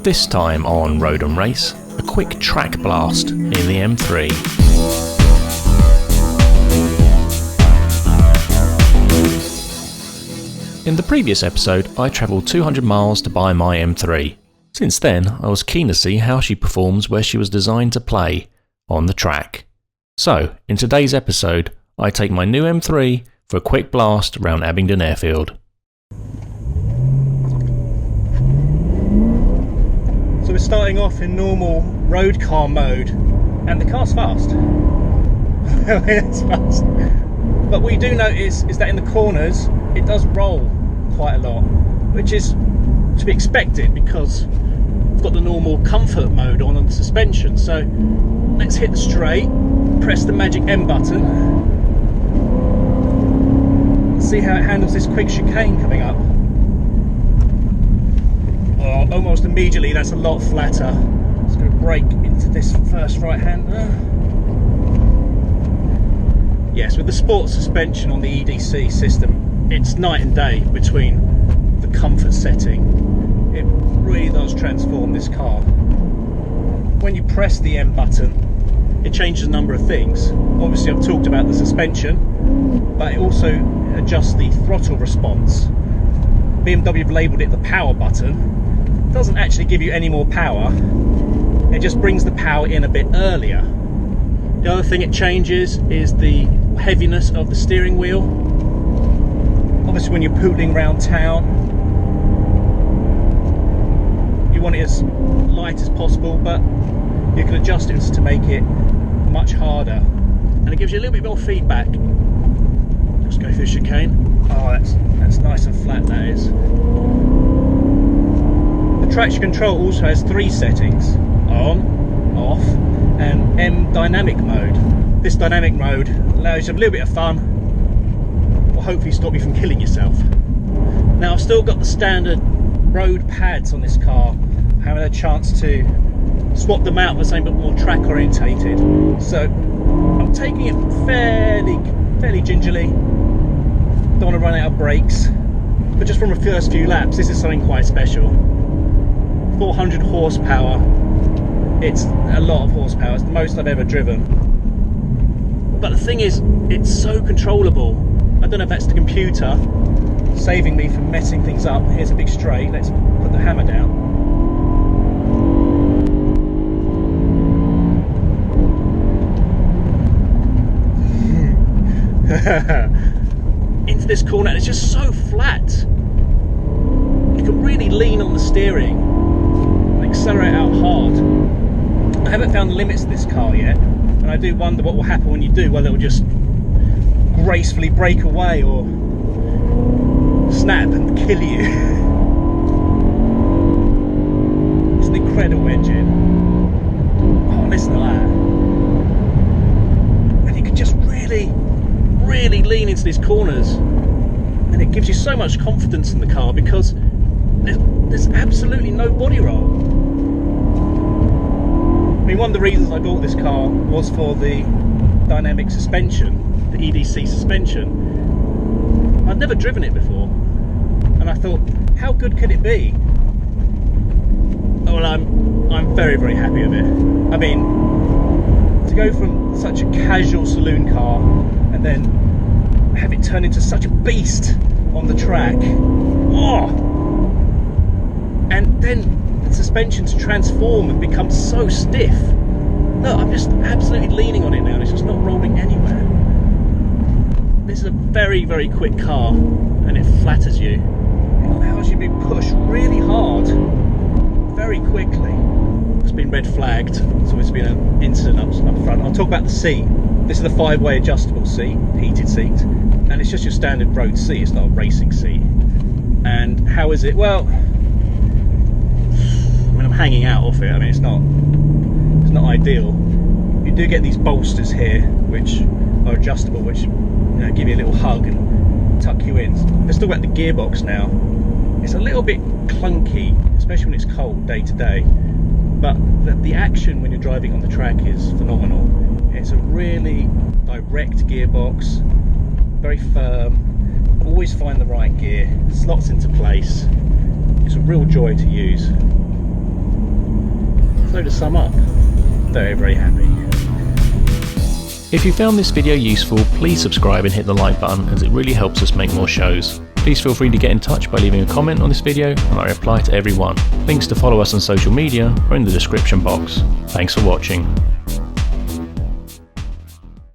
This time on Road and Race, a quick track blast in the M3. In the previous episode, I travelled 200 miles to buy my M3. Since then, I was keen to see how she performs where she was designed to play, on the track. So, in today's episode, I take my new M3 for a quick blast around Abingdon Airfield. So we're starting off in normal road car mode, and the car's fast. It's fast. But what you do notice is that in the corners, it does roll quite a lot, which is to be expected because we've got the normal comfort mode on the suspension. So let's hit the straight, press the magic M button, and see how it handles this quick chicane coming up. Oh, almost immediately that's a lot flatter. It's going to brake into this first right-hander. Yes, with the sport suspension on the EDC system, it's night and day between the comfort setting. It really does transform this car. When you press the M button, it changes a number of things. Obviously I've talked about the suspension, but it also adjusts the throttle response. BMW have labelled it the power button. It doesn't actually give you any more power, it just brings the power in a bit earlier. The other thing it changes is the heaviness of the steering wheel. Obviously when you're pootling around town, you want it as light as possible, but you can adjust it to make it much harder, and it gives you a little bit more feedback. Just go through the chicane. Oh, that's nice and flat, that is. The traction control also has 3 settings: on, off, and M dynamic mode. This dynamic mode allows you a little bit of fun, will hopefully stop you from killing yourself. Now I've still got the standard road pads on this car. I haven't had a chance to swap them out for something a bit more track orientated, so I'm taking it fairly gingerly. Don't want to run out of brakes, but just from the first few laps, this is something quite special. 400 horsepower. It's a lot of horsepower. It's the most I've ever driven. But the thing is, it's so controllable. I don't know if that's the computer saving me from messing things up. Here's a big straight. Let's put the hammer down. Into this corner, and it's just so flat. You can really lean on the steering and accelerate out hard. I haven't found the limits of this car yet, and I do wonder what will happen when you do, whether it will just gracefully break away or snap and kill you. It's an incredible engine. Oh, listen to that. And you can just really lean into these corners, and it gives you so much confidence in the car because there's absolutely no body roll. I mean, one of the reasons I bought this car was for the dynamic suspension, the EDC suspension. I'd never driven it before, and I thought, how good could it be? Well, I'm very happy with it. I mean, to go from such a casual saloon car and then have it turn into such a beast on the track, oh! And then the suspension to transform and become so stiff. No, I'm just absolutely leaning on it now, and it's just not rolling anywhere. This is a very quick car, and it flatters you. It allows you to be pushed really hard, very quickly. It's been red flagged, so it's been an incident up front. I'll talk about the seat. This is a 5-way adjustable seat, heated seat, and it's just your standard road seat. It's not a racing seat. And how is it? Well, I mean, I'm hanging out off it. I mean, it's not ideal. You do get these bolsters here, which are adjustable, which give you a little hug and tuck you in. Let's talk about the gearbox now. It's a little bit clunky, especially when it's cold day to day, but the action when you're driving on the track is phenomenal. It's a really direct gearbox, very firm, always find the right gear, slots into place. It's a real joy to use. So to sum up, very, very happy. If you found this video useful, please subscribe and hit the like button, as it really helps us make more shows. Please feel free to get in touch by leaving a comment on this video, and I reply to everyone. Links to follow us on social media are in the description box. Thanks for watching.